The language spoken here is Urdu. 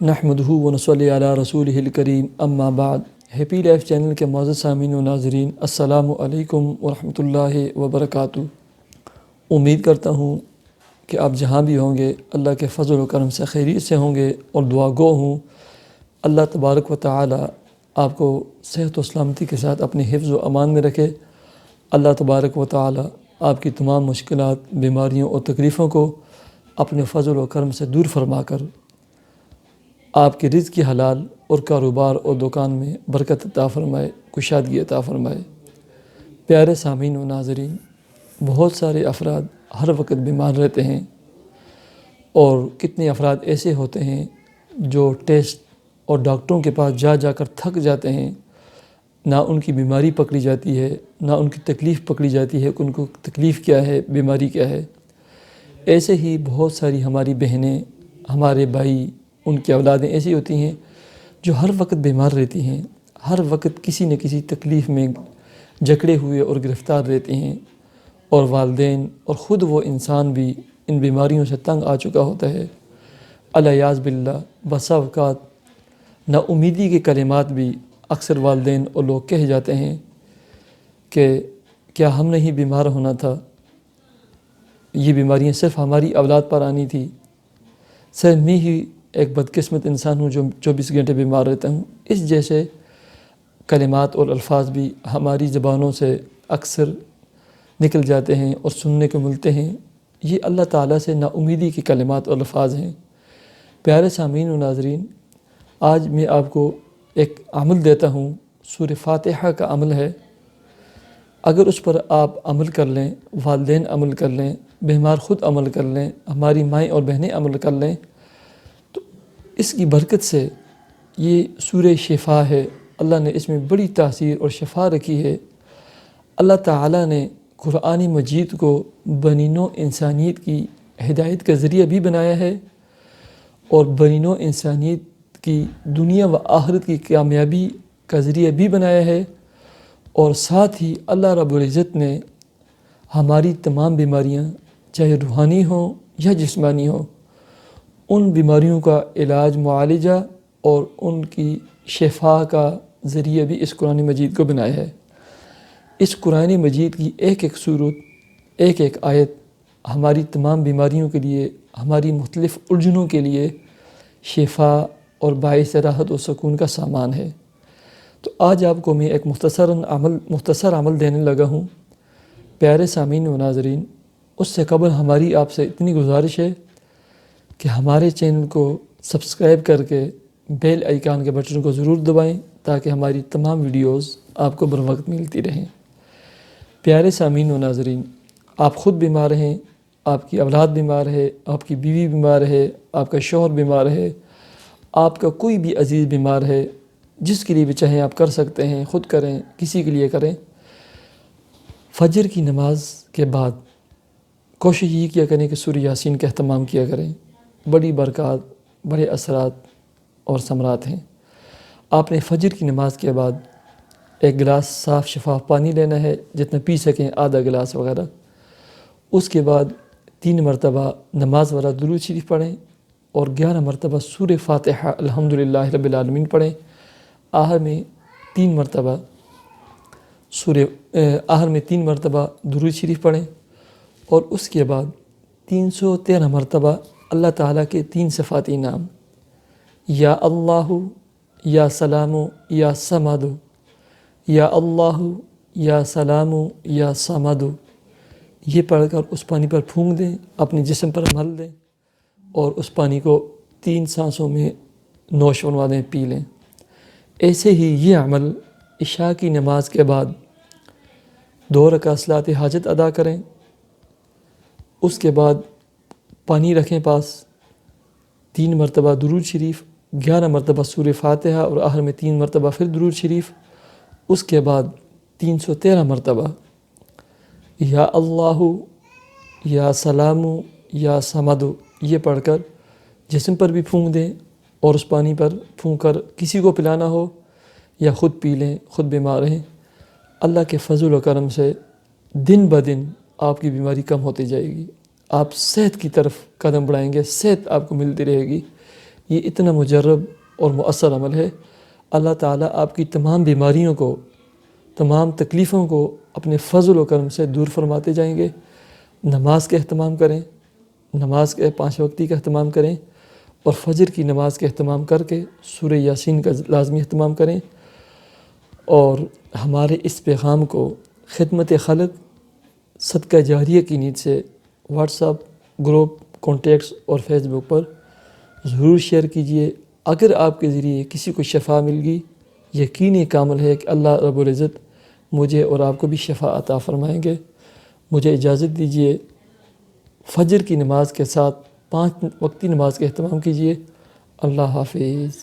نحمدہ ونصلی علی رسولہ الکریم اما بعد۔ ہیپی لائف چینل کے معزز سامعین و ناظرین، السلام علیکم ورحمۃ اللہ وبرکاتہ۔ امید کرتا ہوں کہ آپ جہاں بھی ہوں گے اللہ کے فضل و کرم سے خیریت سے ہوں گے، اور دعا گو ہوں اللہ تبارک و تعالی آپ کو صحت و سلامتی کے ساتھ اپنے حفظ و امان میں رکھے۔ اللہ تبارک و تعالی آپ کی تمام مشکلات، بیماریوں اور تکلیفوں کو اپنے فضل و کرم سے دور فرما کر آپ کے رزق کی حلال اور کاروبار اور دکان میں برکت عطا فرمائے، کشادگی عطا فرمائے۔ پیارے سامعین و ناظرین، بہت سارے افراد ہر وقت بیمار رہتے ہیں، اور کتنے افراد ایسے ہوتے ہیں جو ٹیسٹ اور ڈاکٹروں کے پاس جا جا کر تھک جاتے ہیں، نہ ان کی بیماری پکڑی جاتی ہے، نہ ان کی تکلیف پکڑی جاتی ہے کہ ان کو تکلیف کیا ہے، بیماری کیا ہے۔ ایسے ہی بہت ساری ہماری بہنیں، ہمارے بھائی، ان کی اولادیں ایسی ہوتی ہیں جو ہر وقت بیمار رہتی ہیں، ہر وقت کسی نہ کسی تکلیف میں جکڑے ہوئے اور گرفتار رہتے ہیں، اور والدین اور خود وہ انسان بھی ان بیماریوں سے تنگ آ چکا ہوتا ہے۔ الیاذ باللہ، بسا اوقات نا امیدی کے کلمات بھی اکثر والدین اور لوگ کہہ جاتے ہیں کہ کیا ہم نہیں بیمار ہونا تھا، یہ بیماریاں صرف ہماری اولاد پر آنی تھی، صرف میں ہی ایک بدقسمت انسان ہوں جو 24 گھنٹے بیمار رہتا ہوں۔ اس جیسے کلمات اور الفاظ بھی ہماری زبانوں سے اکثر نکل جاتے ہیں اور سننے کو ملتے ہیں۔ یہ اللہ تعالیٰ سے نا امیدی کے کلمات اور الفاظ ہیں۔ پیارے سامعین و ناظرین، آج میں آپ کو ایک عمل دیتا ہوں، سورۃ فاتحہ کا عمل ہے۔ اگر اس پر آپ عمل کر لیں، والدین عمل کر لیں، بیمار خود عمل کر لیں، ہماری مائیں اور بہنیں عمل کر لیں، تو اس کی برکت سے یہ سورہ شفا ہے۔ اللہ نے اس میں بڑی تاثیر اور شفا رکھی ہے۔ اللہ تعالیٰ نے قرآن مجید کو بنی نوع انسانیت کی ہدایت کا ذریعہ بھی بنایا ہے، اور بنی نوع انسانیت کی دنیا و آخرت کی کامیابی کا ذریعہ بھی بنایا ہے، اور ساتھ ہی اللہ رب العزت نے ہماری تمام بیماریاں، چاہے روحانی ہوں یا جسمانی ہوں، ان بیماریوں کا علاج، معالجہ اور ان کی شفا کا ذریعہ بھی اس قرآن مجید کو بنایا ہے۔ اس قرآن مجید کی ایک ایک سورت، ایک ایک آیت ہماری تمام بیماریوں کے لیے، ہماری مختلف الجھنوں کے لیے شفا اور باعث راحت و سکون کا سامان ہے۔ تو آج آپ کو میں ایک مختصر عمل دینے لگا ہوں۔ پیارے سامعین و ناظرین، اس سے قبل ہماری آپ سے اتنی گزارش ہے کہ ہمارے چینل کو سبسکرائب کر کے بیل آئیکن کے بٹن کو ضرور دبائیں، تاکہ ہماری تمام ویڈیوز آپ کو بر وقت ملتی رہیں۔ پیارے سامعین و ناظرین، آپ خود بیمار ہیں، آپ کی اولاد بیمار ہے، آپ کی بیوی بیمار ہے، آپ کا شوہر بیمار ہے، آپ کا کوئی بھی عزیز بیمار ہے، جس کے لیے بھی چاہیں آپ کر سکتے ہیں، خود کریں، کسی کے لیے کریں۔ فجر کی نماز کے بعد کوشش یہ کیا کریں کہ سورہ یاسین کا اہتمام کیا کریں۔ بڑی برکات، بڑے اثرات اور ثمرات ہیں۔ آپ نے فجر کی نماز کے بعد ایک گلاس صاف شفاف پانی لینا ہے، جتنا پی سکیں، آدھا گلاس وغیرہ۔ اس کے بعد 3 مرتبہ نماز والا درود شریف پڑھیں، اور 11 مرتبہ سورہ فاتحہ الحمدللہ رب العالمین پڑھیں۔ آخر میں 3 مرتبہ درود شریف پڑھیں، اور اس کے بعد 313 مرتبہ اللہ تعالیٰ کے 3 صفاتی نام، یا اللہ، یا سلام، یا صمد، یا اللہ، یا سلام، یا صمد، یہ پڑھ کر اس پانی پر پھونک دیں، اپنے جسم پر مل دیں، اور اس پانی کو 3 سانسوں میں نوش فرما دیں، پی لیں۔ ایسے ہی یہ عمل عشاء کی نماز کے بعد 2 رکعت صلاۃ حاجت ادا کریں۔ اس کے بعد پانی رکھیں پاس، 3 مرتبہ درود شریف، 11 مرتبہ سورہ فاتحہ، اور آخر میں 3 مرتبہ پھر درود شریف۔ اس کے بعد 313 مرتبہ یا اللہ، یا سلام، یا صمد، یہ پڑھ کر جسم پر بھی پھونک دیں، اور اس پانی پر پھونک کر کسی کو پلانا ہو یا خود پی لیں، خود بیمار ہیں۔ اللہ کے فضل و کرم سے دن بدن آپ کی بیماری کم ہوتی جائے گی، آپ صحت کی طرف قدم بڑھائیں گے، صحت آپ کو ملتی رہے گی۔ یہ اتنا مجرب اور مؤثر عمل ہے۔ اللہ تعالیٰ آپ کی تمام بیماریوں کو، تمام تکلیفوں کو اپنے فضل و کرم سے دور فرماتے جائیں گے۔ نماز کا اہتمام کریں، نماز کے 5 وقتی کا اہتمام کریں، اور فجر کی نماز کا اہتمام کر کے سورہ یاسین کا لازمی اہتمام کریں، اور ہمارے اس پیغام کو خدمت خلق صدقہ جاریہ کی نیت سے واٹس ایپ گروپ، کانٹیکٹس اور فیس بک پر ضرور شیئر کیجئے۔ اگر آپ کے ذریعے کسی کو شفا مل گئی، یقینی کامل ہے کہ اللہ رب العزت مجھے اور آپ کو بھی شفا عطا فرمائیں گے۔ مجھے اجازت دیجئے، فجر کی نماز کے ساتھ 5 وقتی نماز کا اہتمام کیجئے۔ اللہ حافظ۔